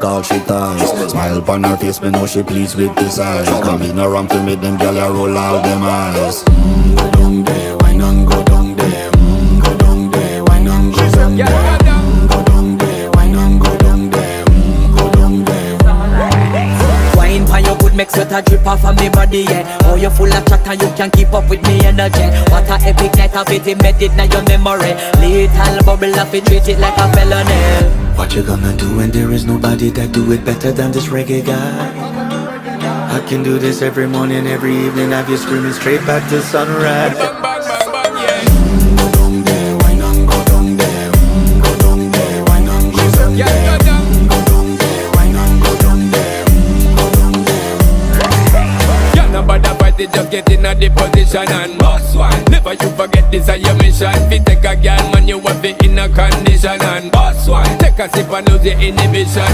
all she ties. Smile upon her face, me know she pleased with this eyes. Come in around to make them gyal a roll out them eyes. Go down there, why not go down there? Go down there, why not go down there? Go down there, why not go down there? Go down there. Wine for your good make sweat a drip off of me body, yeah. Oh, you full of chatter, you can keep up with me energy. What a epic night of it, embedded in your memory. Little bubble of it, treat it like a felony. What you gonna do when there is nobody that do it better than this reggae guy? I can do this every morning, every evening, have you screaming straight back to sunrise. Go down there, why not go down there? Go down there, why not go down there? Go down there, why not go down there? Go down there. You're not bad about it, just get in a the position and boss one. Never you forget this is your mission. Fi take a girl, man, you have it in a condition and boss one. Take a sip and lose your inhibition.